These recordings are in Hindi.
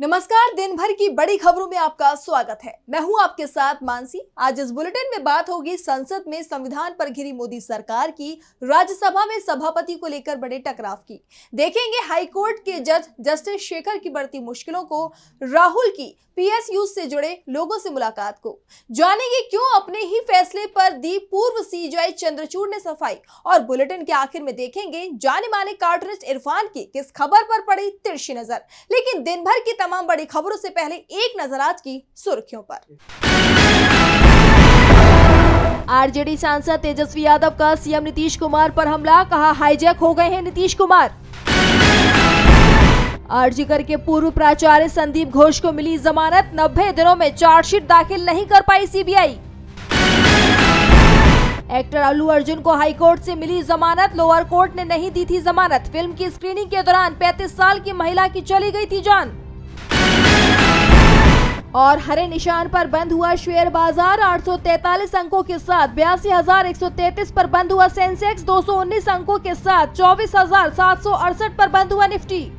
नमस्कार। दिन भर की बड़ी खबरों में आपका स्वागत है। मैं हूं आपके साथ मानसी। आज इस बुलेटिन में बात होगी संसद में संविधान पर घिरी मोदी सरकार की राज्यसभा में सभापति को लेकर बड़े टकराव की। देखेंगे हाईकोर्ट के जज जस्टिस शेखर की बढ़ती मुश्किलों को, राहुल की पीएसयू से जुड़े लोगों से मुलाकात को, जानेंगे क्यों अपने ही फैसले पर दी पूर्व सीजेआई चंद्रचूड़ ने सफाई, और बुलेटिन के आखिर में देखेंगे जाने माने कार्टूनिस्ट इरफान की किस खबर पर पड़ी तिरछी नजर। लेकिन दिन भर की तमाम बड़ी खबरों से पहले एक नजर आज की सुर्खियों पर। आरजेडी सांसद तेजस्वी यादव का सीएम नीतीश कुमार पर हमला, कहा हाईजैक हो गए हैं नीतीश कुमार। आरजीकर के पूर्व प्राचार्य संदीप घोष को मिली जमानत, 90 दिनों में चार्जशीट दाखिल नहीं कर पाई सीबीआई। एक्टर अल्लू अर्जुन को हाईकोर्ट से मिली जमानत, लोअर कोर्ट ने नहीं दी थी जमानत। फिल्म की स्क्रीनिंग के दौरान 35 साल की महिला की चली गई थी जान। और हरे निशान पर बंद हुआ शेयर बाजार, 843 अंकों के साथ 82,133 पर बंद हुआ सेंसेक्स, 219 अंकों के साथ 24,768 पर बंद हुआ निफ्टी।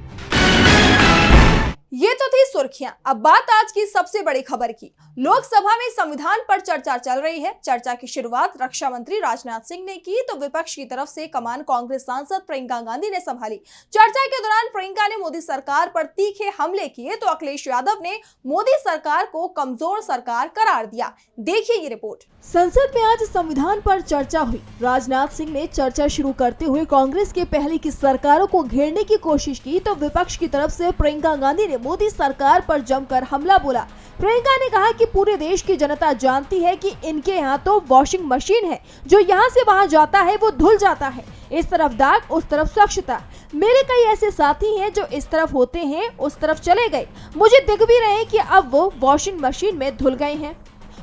ये तो थी सुर्खियां। अब बात आज की सबसे बड़ी खबर की। लोकसभा में संविधान पर चर्चा चल रही है। चर्चा की शुरुआत रक्षा मंत्री राजनाथ सिंह ने की तो विपक्ष की तरफ से कमान कांग्रेस सांसद प्रियंका गांधी ने संभाली। चर्चा के दौरान प्रियंका ने मोदी सरकार पर तीखे हमले किए तो अखिलेश यादव ने मोदी सरकार को कमजोर सरकार करार दिया। देखिए ये रिपोर्ट। संसद में आज संविधान पर चर्चा हुई। राजनाथ सिंह ने चर्चा शुरू करते हुए कांग्रेस के पहले की सरकारों को घेरने की कोशिश की तो विपक्ष की तरफ से प्रियंका गांधी ने मोदी सरकार पर जमकर हमला बोला। प्रियंका ने कहा कि पूरे देश की जनता जानती है कि इनके यहाँ तो वॉशिंग मशीन है, जो यहाँ से वहाँ जाता है वो धुल जाता है। इस तरफ दाग उस तरफ स्वच्छता। मेरे कई ऐसे साथी हैं जो इस तरफ होते हैं उस तरफ चले गए। मुझे दिख भी रहे कि अब वो वॉशिंग मशीन में धुल गए हैं।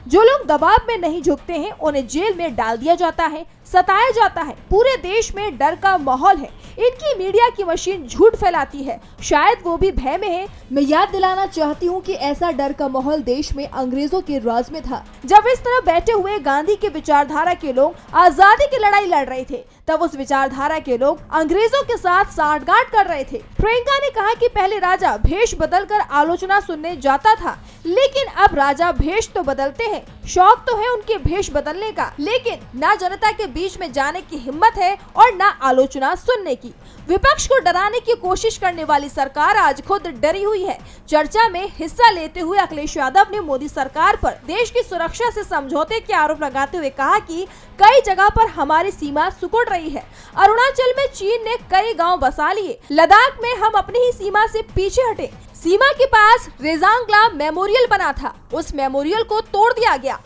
जो लोग दबाव में नहीं झुकते हैं उन्हें जेल में डाल दिया जाता है, सताया जाता है। पूरे देश में डर का माहौल है। इनकी मीडिया की मशीन झूठ फैलाती है, शायद वो भी भय में है। मैं याद दिलाना चाहती हूँ कि ऐसा डर का माहौल देश में अंग्रेजों के राज में था। जब इस तरह बैठे हुए गांधी के विचारधारा के लोग आजादी की लड़ाई लड़ रहे थे, तब उस विचारधारा के लोग अंग्रेजों के साथ सांठगांठ कर रहे थे। प्रियंका ने कहा कि पहले राजा भेष बदलकर आलोचना सुनने जाता था, लेकिन अब राजा भेष तो बदलते हैं। शौक तो है उनके भेष बदलने का, लेकिन ना जनता के बीच में जाने की हिम्मत है और ना आलोचना सुनने की। विपक्ष को डराने की कोशिश करने वाली सरकार आज खुद डरी हुई है। चर्चा में हिस्सा लेते हुए अखिलेश यादव ने मोदी सरकार पर देश की सुरक्षा से समझौते के आरोप लगाते हुए कहा कि कई जगह पर हमारी सीमा सिकुड़ रही है। अरुणाचल में चीन ने कई गांव बसा लिए, लद्दाख में हम अपनी ही सीमा से पीछे हटे। सीमा के पास रेजांगला मेमोरियल बना था, उस मेमोरियल को तोड़ दिया गया।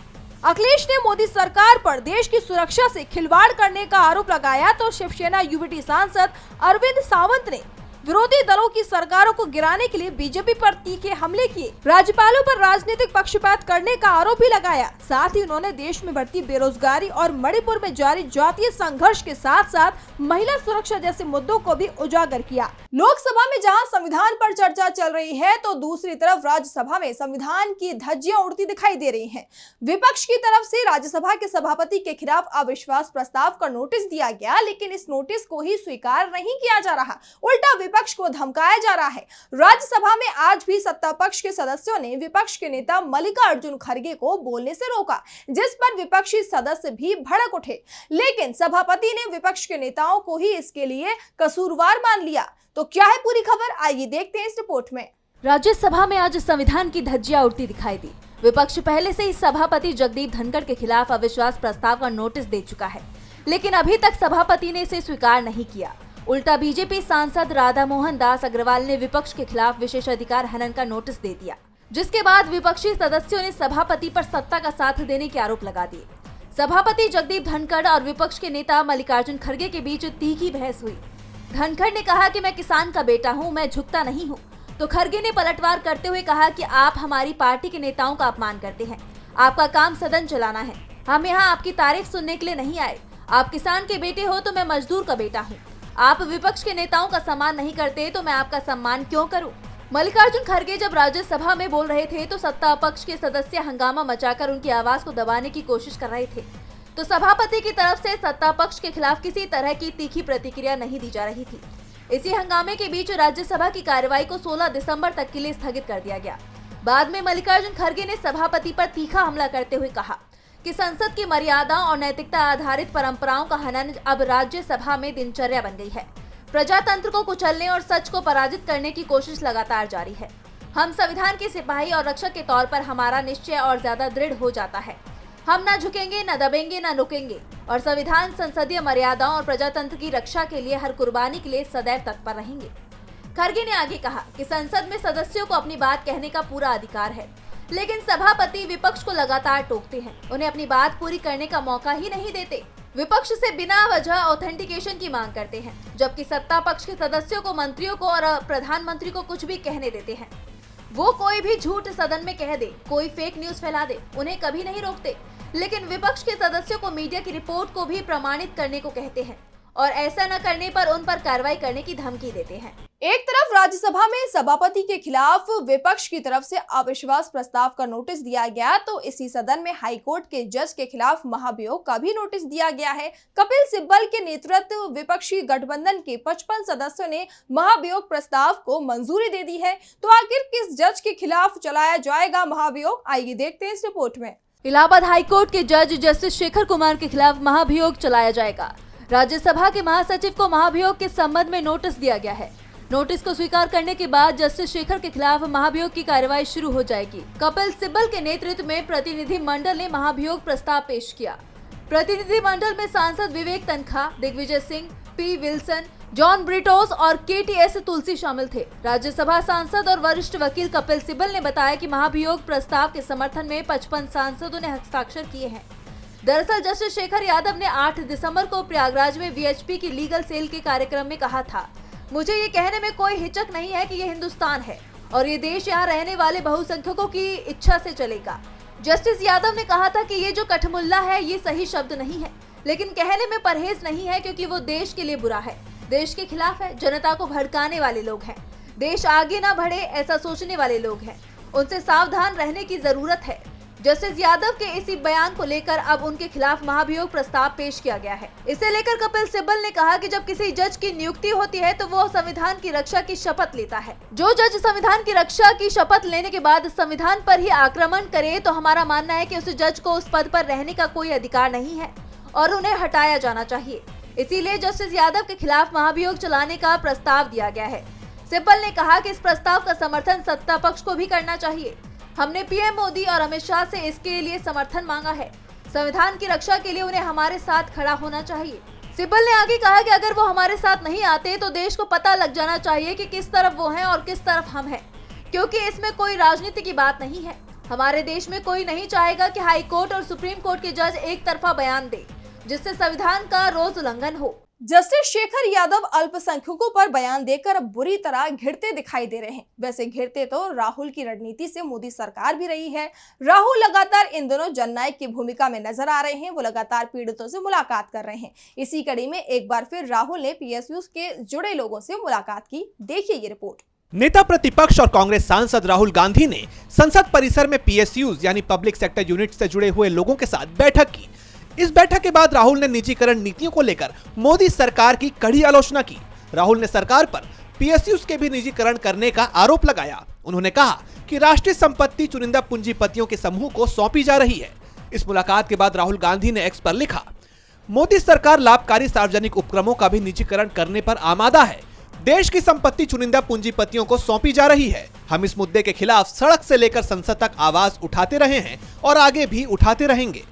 अखिलेश ने मोदी सरकार पर देश की सुरक्षा से खिलवाड़ करने का आरोप लगाया तो शिवसेना यूबीटी सांसद अरविंद सावंत ने विरोधी दलों की सरकारों को गिराने के लिए बीजेपी पर तीखे हमले किए। राज्यपालों पर राजनीतिक पक्षपात करने का आरोप भी लगाया। साथ ही उन्होंने देश में बढ़ती बेरोजगारी और मणिपुर में जारी जातीय संघर्ष के साथ साथ महिला सुरक्षा जैसे मुद्दों को भी उजागर किया। लोकसभा में जहां संविधान पर चर्चा चल रही है तो दूसरी तरफ राज्यसभा में संविधान की धज्जियां उड़ती दिखाई दे रही हैं। विपक्ष की तरफ से राज्यसभा के सभापति के खिलाफ अविश्वास प्रस्ताव का नोटिस दिया गया, लेकिन इस नोटिस को ही स्वीकार नहीं किया जा रहा, उल्टा विपक्ष को धमकाया जा रहा है। राज्यसभा में आज भी सत्ता पक्ष के सदस्यों ने विपक्ष के नेता मल्लिकार्जुन खड़गे को बोलने से रोका, जिस पर विपक्षी सदस्य भी भड़क उठे, लेकिन सभापति ने विपक्ष के नेताओं को ही इसके लिए कसूरवार मान लिया। तो क्या है पूरी खबर, आइए देखते हैं इस रिपोर्ट में। राज्यसभा में आज संविधान की धज्जियां उड़ती दिखाई दी। विपक्ष पहले से ही सभापति जगदीप धनखड़ के खिलाफ अविश्वास प्रस्ताव का नोटिस दे चुका है, लेकिन अभी तक सभापति ने इसे स्वीकार नहीं किया। उल्टा बीजेपी सांसद राधा मोहन दास अग्रवाल ने विपक्ष के खिलाफ विशेषाधिकार हनन का नोटिस दे दिया, जिसके बाद विपक्षी सदस्यों ने सभापति पर सत्ता का साथ देने के आरोप लगा दिए। सभापति जगदीप धनखड़ और विपक्ष के नेता मल्लिकार्जुन खड़गे के बीच तीखी बहस हुई। धनखड़ ने कहा कि मैं किसान का बेटा हूं, मैं झुकता नहीं हूं, तो खड़गे ने पलटवार करते हुए कहा कि आप हमारी पार्टी के नेताओं का अपमान करते हैं, आपका काम सदन चलाना है, हम यहाँ आपकी तारीफ सुनने के लिए नहीं आए। आप किसान के बेटे हो तो मैं मजदूर का बेटा हूँ। आप विपक्ष के नेताओं का सम्मान नहीं करते तो मैं आपका सम्मान क्यों करूं? मल्लिकार्जुन खड़गे जब राज्यसभा में बोल रहे थे तो सत्ता पक्ष के सदस्य हंगामा मचाकर उनकी आवाज को दबाने की कोशिश कर रहे थे, तो सभापति की तरफ से सत्ता पक्ष के खिलाफ किसी तरह की तीखी प्रतिक्रिया नहीं दी जा रही थी। इसी हंगामे के बीच राज्यसभा की कार्यवाही को 16 दिसंबर तक के लिए स्थगित कर दिया गया। बाद में मल्लिकार्जुन खड़गे ने सभापति पर तीखा हमला करते हुए कहा कि संसद की मर्यादा और नैतिकता आधारित परंपराओं का हनन अब राज्यसभा में दिनचर्या बन गई है। प्रजातंत्र को कुचलने और सच को पराजित करने की कोशिश लगातार जारी है। हम संविधान के सिपाही और रक्षक के तौर पर हमारा निश्चय और ज्यादा दृढ़ हो जाता है। हम न झुकेंगे, न दबेंगे, न रुकेंगे और संविधान, संसदीय मर्यादाओं और प्रजातंत्र की रक्षा के लिए हर कुर्बानी के लिए सदैव तत्पर रहेंगे। खड़गे ने आगे कहा कि संसद में सदस्यों को अपनी बात कहने का पूरा अधिकार है, लेकिन सभापति विपक्ष को लगातार टोकते हैं, उन्हें अपनी बात पूरी करने का मौका ही नहीं देते। विपक्ष से बिना वजह ऑथेंटिकेशन की मांग करते हैं, जबकि सत्ता पक्ष के सदस्यों को, मंत्रियों को और प्रधानमंत्री को कुछ भी कहने देते हैं। वो कोई भी झूठ सदन में कह दे, कोई फेक न्यूज फैला दे, उन्हें कभी नहीं रोकते, लेकिन विपक्ष के सदस्यों को मीडिया की रिपोर्ट को भी प्रमाणित करने को कहते हैं और ऐसा न करने पर उन पर कार्रवाई करने की धमकी देते हैं। एक तरफ राज्यसभा में सभापति के खिलाफ विपक्ष की तरफ से अविश्वास प्रस्ताव का नोटिस दिया गया, तो इसी सदन में हाईकोर्ट के जज के खिलाफ महाभियोग का भी नोटिस दिया गया है। कपिल सिब्बल के नेतृत्व विपक्षी गठबंधन के 55 सदस्यों ने महाभियोग प्रस्ताव को मंजूरी दे दी है। तो आखिर किस जज के खिलाफ चलाया जाएगा महाभियोग, आइए देखते हैं इस रिपोर्ट में। इलाहाबाद हाईकोर्ट के जज जस्टिस शेखर कुमार के खिलाफ महाभियोग चलाया जाएगा। राज्यसभा के महासचिव को महाभियोग के संबंध में नोटिस दिया गया है। नोटिस को स्वीकार करने के बाद जस्टिस शेखर के खिलाफ महाभियोग की कार्यवाही शुरू हो जाएगी। कपिल सिब्बल के नेतृत्व में प्रतिनिधि मंडल ने महाभियोग प्रस्ताव पेश किया। प्रतिनिधि मंडल में सांसद Vivek Tankha, Digvijaya Singh, P Wilson, John Brittas और KTS तुलसी शामिल थे। राज्यसभा सांसद और वरिष्ठ वकील कपिल सिब्बल ने बताया कि महाभियोग प्रस्ताव के समर्थन में 55 सांसदों ने हस्ताक्षर किए हैं। दरअसल जस्टिस शेखर यादव ने 8 दिसंबर को प्रयागराज में VHP की लीगल सेल के कार्यक्रम में कहा था, मुझे ये कहने में कोई हिचक नहीं है कि ये हिंदुस्तान है और ये देश यहाँ रहने वाले बहुसंख्यकों की इच्छा से चलेगा। जस्टिस यादव ने कहा था कि ये जो कठमुल्ला है ये सही शब्द नहीं है, लेकिन कहने में परहेज नहीं है क्योंकि वो देश के लिए बुरा है, देश के खिलाफ है, जनता को भड़काने वाले लोग हैं, देश आगे ना बढ़े ऐसा सोचने वाले लोग हैं, उनसे सावधान रहने की जरूरत है। जस्टिस यादव के इसी बयान को लेकर अब उनके खिलाफ महाभियोग प्रस्ताव पेश किया गया है। इसे लेकर कपिल सिब्बल ने कहा कि जब किसी जज की नियुक्ति होती है तो वो संविधान की रक्षा की शपथ लेता है। जो जज संविधान की रक्षा की शपथ लेने के बाद संविधान पर ही आक्रमण करे तो हमारा मानना है कि उस जज को उस पद पर रहने का कोई अधिकार नहीं है और उन्हें हटाया जाना चाहिए। इसीलिए जस्टिस यादव के खिलाफ महाभियोग चलाने का प्रस्ताव दिया गया है। सिब्बल ने कहा कि इस प्रस्ताव का समर्थन सत्ता पक्ष को भी करना चाहिए। हमने पीएम मोदी और अमित शाह से इसके लिए समर्थन मांगा है। संविधान की रक्षा के लिए उन्हें हमारे साथ खड़ा होना चाहिए। सिब्बल ने आगे कहा कि अगर वो हमारे साथ नहीं आते तो देश को पता लग जाना चाहिए कि किस तरफ वो हैं और किस तरफ हम हैं, क्योंकि इसमें कोई राजनीति की बात नहीं है। हमारे देश में कोई नहीं चाहेगा कि हाई कोर्ट और सुप्रीम कोर्ट के जज एक तरफा बयान दे जिससे संविधान का रोज उल्लंघन हो। जस्टिस शेखर यादव अल्पसंख्यकों पर बयान देकर बुरी तरह घिरते दिखाई दे रहे हैं। वैसे घिरते तो राहुल की रणनीति से मोदी सरकार भी रही है। राहुल लगातार इन दोनों जननायक की भूमिका में नजर आ रहे हैं। वो लगातार पीड़ितों से मुलाकात कर रहे हैं। इसी कड़ी में एक बार फिर राहुल ने PSUs के जुड़े लोगों से मुलाकात की। देखिए ये रिपोर्ट। नेता प्रतिपक्ष और कांग्रेस सांसद राहुल गांधी ने संसद परिसर में PSUs यानी पब्लिक सेक्टर यूनिट से जुड़े हुए लोगों के साथ बैठक की। इस बैठक के बाद राहुल ने निजीकरण नीतियों को लेकर मोदी सरकार की कड़ी आलोचना की। राहुल ने सरकार पर PSUs के भी निजीकरण करने का आरोप लगाया। उन्होंने कहा कि राष्ट्रीय संपत्ति चुनिंदा पूंजीपतियों के समूह को सौंपी जा रही है। इस मुलाकात के बाद राहुल गांधी ने X पर लिखा, मोदी सरकार लाभकारी सार्वजनिक उपक्रमों का भी निजीकरण करने पर आमादा है। देश की संपत्ति चुनिंदा पूंजीपतियों को सौंपी जा रही है। हम इस मुद्दे के खिलाफ सड़क से लेकर संसद तक आवाज उठाते रहे हैं और आगे भी उठाते रहेंगे।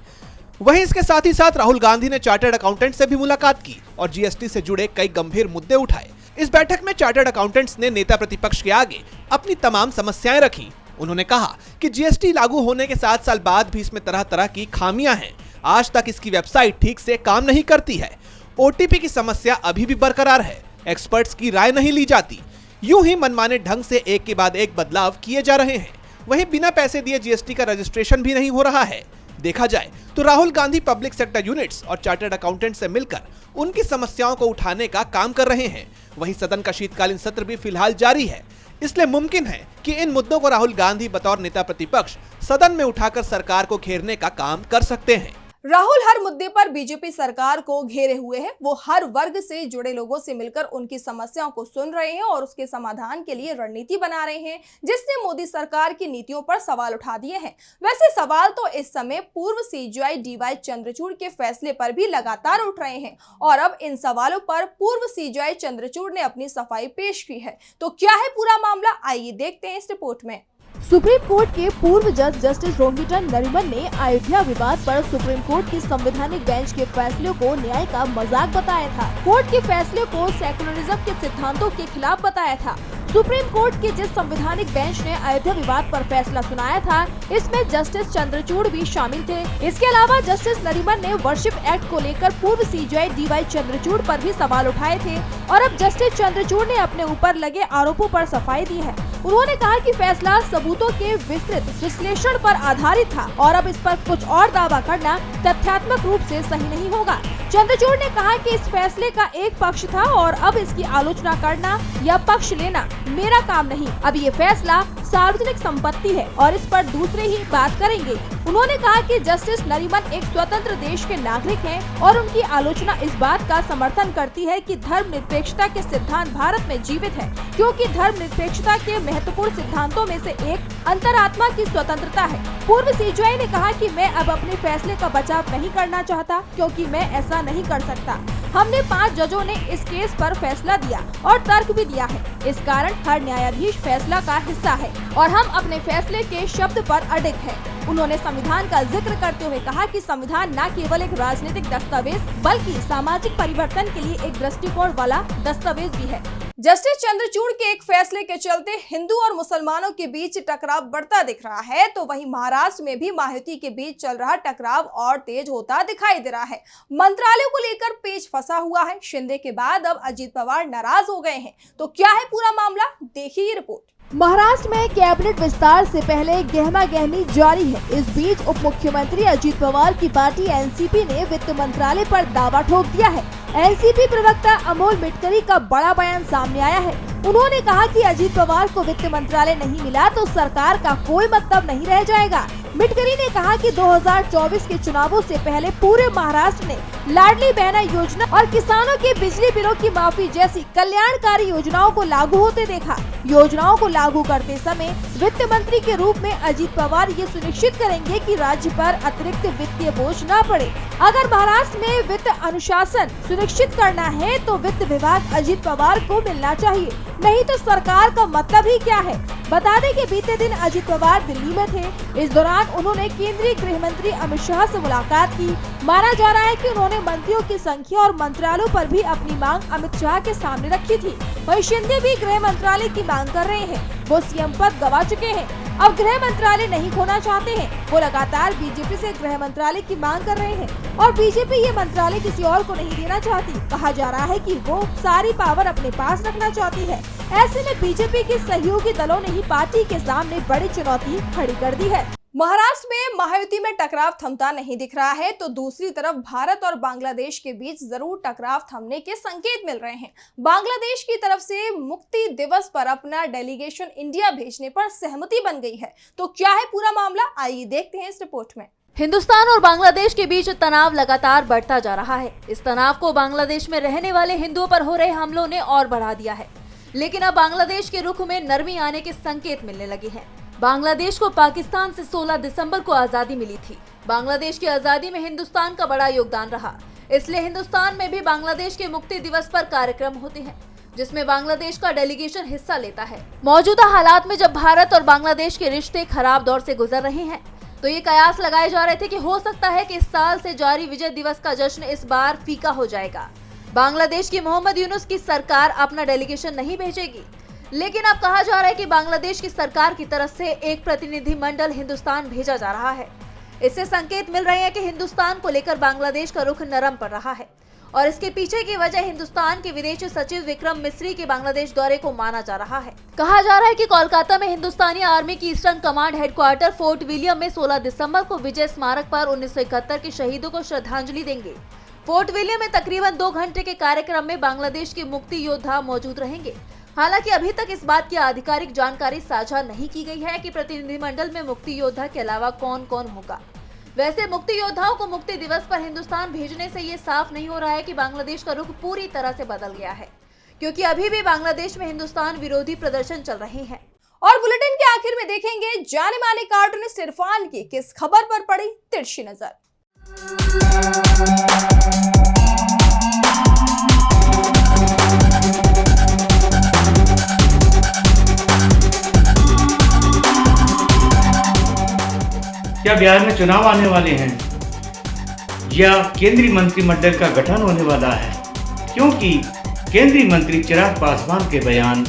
वहीं इसके साथ ही साथ राहुल गांधी ने चार्टर्ड अकाउंटेंट से भी मुलाकात की और GST से जुड़े कई गंभीर मुद्दे उठाए। इस बैठक में चार्टर्ड अकाउंटेंट्स ने नेता प्रतिपक्ष के आगे अपनी तमाम समस्याएं रखी। उन्होंने कहा कि GST लागू होने के 7 साल बाद भी इसमें तरह तरह की खामियां हैं। आज तक इसकी वेबसाइट ठीक से काम नहीं करती है। OTP की समस्या अभी भी बरकरार है। एक्सपर्ट्स की राय नहीं ली जाती। यूं ही मनमाने ढंग से एक के बाद एक बदलाव किए जा रहे हैं। वहीं बिना पैसे दिए GST का रजिस्ट्रेशन भी नहीं हो रहा है। देखा जाए तो Rahul Gandhi public sector units और चार्टर्ड अकाउंटेंट से मिलकर उनकी समस्याओं को उठाने का काम कर रहे हैं। वहीं सदन का शीतकालीन सत्र भी फिलहाल जारी है, इसलिए मुमकिन है कि इन मुद्दों को राहुल गांधी बतौर नेता प्रतिपक्ष सदन में उठाकर सरकार को घेरने का काम कर सकते हैं। राहुल हर मुद्दे पर बीजेपी सरकार को घेरे हुए हैं। वो हर वर्ग से जुड़े लोगों से मिलकर उनकी समस्याओं को सुन रहे हैं और उसके समाधान के लिए रणनीति बना रहे हैं, जिसने मोदी सरकार की नीतियों पर सवाल उठा दिए हैं। वैसे सवाल तो इस समय पूर्व सीजेआई डीवाई चंद्रचूड़ के फैसले पर भी लगातार उठ रहे हैं और अब इन सवालों पर पूर्व सीजेआई चंद्रचूड़ ने अपनी सफाई पेश की है। तो क्या है पूरा मामला, आइए देखते हैं इस रिपोर्ट में। सुप्रीम कोर्ट के पूर्व जज जस्टिस रोहिंटन नरीमन ने अयोध्या विवाद पर सुप्रीम कोर्ट की संवैधानिक बेंच के फैसले को न्याय का मजाक बताया था। कोर्ट के फैसले को सेकुलरिज्म के सिद्धांतों के खिलाफ बताया था। सुप्रीम कोर्ट की जिस संवैधानिक बेंच ने अयोध्या विवाद पर फैसला सुनाया था, इसमें जस्टिस चंद्रचूड़ भी शामिल थे। इसके अलावा जस्टिस नरीमन ने वर्शिप एक्ट को लेकर पूर्व सीजेआई डीवाई चंद्रचूड़ पर भी सवाल उठाए थे और अब जस्टिस चंद्रचूड़ ने अपने ऊपर लगे आरोपों पर सफाई दी है। उन्होंने कहा कि फैसला सबूतों के विस्तृत विश्लेषण पर आधारित था और अब इस पर कुछ और दावा करना तथ्यात्मक रूप से सही नहीं होगा। चंद्रचूड़ ने कहा कि इस फैसले का एक पक्ष था और अब इसकी आलोचना करना या पक्ष लेना मेरा काम नहीं। अब ये फैसला सार्वजनिक संपत्ति है और इस पर दूसरे ही बात करेंगे। उन्होंने कहा कि जस्टिस नरीमन एक स्वतंत्र देश के नागरिक हैं और उनकी आलोचना इस बात का समर्थन करती है कि धर्मनिरपेक्षता के सिद्धांत भारत में जीवित है, क्योंकि धर्मनिरपेक्षता के महत्वपूर्ण सिद्धांतों में से एक अंतरात्मा की स्वतंत्रता है। पूर्व सीजेआई ने कहा कि मैं अब अपने फैसले का बचाव नहीं करना चाहता, क्योंकि मैं ऐसा नहीं कर सकता। हमने 5 जजों ने इस केस पर फैसला दिया और तर्क भी दिया है। इस कारण हर न्यायाधीश फैसला का हिस्सा है और हम अपने फैसले के शब्द पर अडिग हैं। उन्होंने संविधान का जिक्र करते हुए कहा कि संविधान न केवल एक राजनीतिक दस्तावेज बल्कि सामाजिक परिवर्तन के लिए एक दृष्टिकोण वाला दस्तावेज भी है। जस्टिस चंद्रचूड़ के एक फैसले के चलते हिंदू और मुसलमानों के बीच टकराव बढ़ता दिख रहा है, तो वहीं महाराष्ट्र में भी महायुति के बीच चल रहा टकराव और तेज होता दिखाई दे रहा है। मंत्रालयों को लेकर पेच फंसा हुआ है। शिंदे के बाद अब अजित पवार नाराज हो गए हैं। तो क्या है पूरा मामला, देखिए ये रिपोर्ट। महाराष्ट्र में कैबिनेट विस्तार से पहले गहमागहमी जारी है। इस बीच उप मुख्यमंत्री अजित पवार की पार्टी एनसीपी ने वित्त मंत्रालय पर दावा ठोक दिया है। एनसीपी प्रवक्ता अमोल मिटकरी का बड़ा बयान सामने आया है। उन्होंने कहा कि अजित पवार को वित्त मंत्रालय नहीं मिला तो सरकार का कोई मतलब नहीं रह जाएगा। मिटकरी ने कहा कि 2024 के चुनावों से पहले पूरे महाराष्ट्र ने लाडली बहना योजना और किसानों के बिजली बिलों की माफी जैसी कल्याणकारी योजनाओं को लागू होते देखा। योजनाओं को लागू करते समय वित्त मंत्री के रूप में अजित पवार ये सुनिश्चित करेंगे कि राज्य पर अतिरिक्त वित्तीय बोझ न पड़े। अगर महाराष्ट्र में वित्त अनुशासन सुनिश्चित करना है तो वित्त विभाग अजित पवार को मिलना चाहिए, नहीं तो सरकार का मतलब ही क्या है। बता दें कि बीते दिन अजित पवार दिल्ली में थे। इस दौरान उन्होंने केंद्रीय गृह मंत्री अमित शाह से मुलाकात की। माना जा रहा है कि उन्होंने मंत्रियों की संख्या और मंत्रालयों पर भी अपनी मांग अमित शाह के सामने रखी थी। वहीं शिंदे भी गृह मंत्रालय की मांग कर रहे हैं। वो सीएम पद गवा चुके हैं, अब गृह मंत्रालय नहीं खोना चाहते हैं। वो लगातार बीजेपी से गृह मंत्रालय की मांग कर रहे हैं और बीजेपी ये मंत्रालय किसी और को नहीं देना चाहती। कहा जा रहा है कि वो सारी पावर अपने पास रखना चाहती है। ऐसे में बीजेपी के सहयोगी दलों ने ही पार्टी के सामने बड़ी चुनौती खड़ी कर दी है। महाराष्ट्र में महायुति में टकराव थमता नहीं दिख रहा है, तो दूसरी तरफ भारत और बांग्लादेश के बीच जरूर टकराव थमने के संकेत मिल रहे हैं। बांग्लादेश की तरफ से मुक्ति दिवस पर अपना डेलीगेशन इंडिया भेजने पर सहमति बन गई है। तो क्या है पूरा मामला, आइए देखते हैं इस रिपोर्ट में। हिंदुस्तान और बांग्लादेश के बीच तनाव लगातार बढ़ता जा रहा है। इस तनाव को बांग्लादेश में रहने वाले हिंदुओं पर हो रहे हमलों ने और बढ़ा दिया है। लेकिन अब बांग्लादेश के रुख में नरमी आने के संकेत मिलने लगे हैं। बांग्लादेश को पाकिस्तान से 16 दिसंबर को आजादी मिली थी। बांग्लादेश की आजादी में हिंदुस्तान का बड़ा योगदान रहा, इसलिए हिंदुस्तान में भी बांग्लादेश के मुक्ति दिवस पर कार्यक्रम होते हैं, जिसमें बांग्लादेश का डेलीगेशन हिस्सा लेता है। मौजूदा हालात में जब भारत और बांग्लादेश के रिश्ते खराब दौर से गुजर रहे हैं, तो ये कयास लगाए जा रहे थे कि हो सकता है कि इस साल से जारी विजय दिवस का जश्न इस बार फीका हो जाएगा। बांग्लादेश की मोहम्मद यूनुस की सरकार अपना डेलीगेशन नहीं भेजेगी, लेकिन अब कहा जा रहा है कि बांग्लादेश की सरकार की तरफ से एक प्रतिनिधि मंडल हिंदुस्तान भेजा जा रहा है। इससे संकेत मिल रहे हैं कि हिंदुस्तान को लेकर बांग्लादेश का रुख नरम पड़ रहा है और इसके पीछे की वजह हिंदुस्तान के विदेश सचिव विक्रम मिस्री के बांग्लादेश दौरे को माना जा रहा है। कहा जा रहा है कि कोलकाता में हिंदुस्तानी आर्मी की eastern command headquarter fort William में 16 दिसंबर को विजय स्मारक पर 1971 के शहीदों को श्रद्धांजलि देंगे। फोर्ट विलियम में तकरीबन 2 घंटे के कार्यक्रम में बांग्लादेश के मुक्ति योद्धा मौजूद रहेंगे। हालांकि अभी तक इस बात की आधिकारिक जानकारी साझा नहीं की गई है कि प्रतिनिधिमंडल में मुक्ति योद्धा के अलावा कौन कौन होगा। वैसे मुक्ति योद्धाओं को मुक्ति दिवस पर हिंदुस्तान भेजने से ये साफ नहीं हो रहा है कि बांग्लादेश का रुख पूरी तरह से बदल गया है, क्योंकि अभी भी बांग्लादेश में हिंदुस्तान विरोधी प्रदर्शन चल रहे हैं। और बुलेटिन के आखिर में देखेंगे जाने माने कार्टूनिस्ट इरफान की किस खबर पर पड़ी तिरछी नजर। क्या बिहार में चुनाव आने वाले हैं या केंद्रीय मंत्रिमंडल का गठन होने वाला है? क्योंकि केंद्रीय मंत्री चिराग पासवान के बयान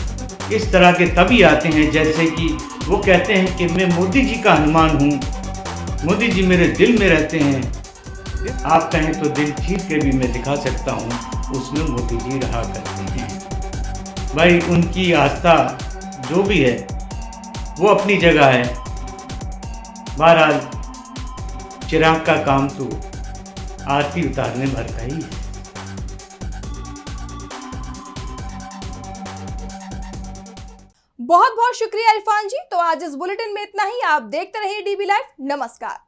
इस तरह के तभी आते हैं जैसे कि वो कहते हैं कि मैं मोदी जी का हनुमान हूँ, मोदी जी मेरे दिल में रहते हैं। आप कहें तो दिल चीर के भी मैं दिखा सकता हूँ, उसमें मोदी जी रहा करते हैं। भाई उनकी आस्था जो भी है वो अपनी जगह है। बहरहाल चिराग का काम तो आरती उतारने भर का ही है। बहुत बहुत शुक्रिया इरफान जी। तो आज इस बुलेटिन में इतना ही। आप देखते रहिए डीबी लाइव। नमस्कार।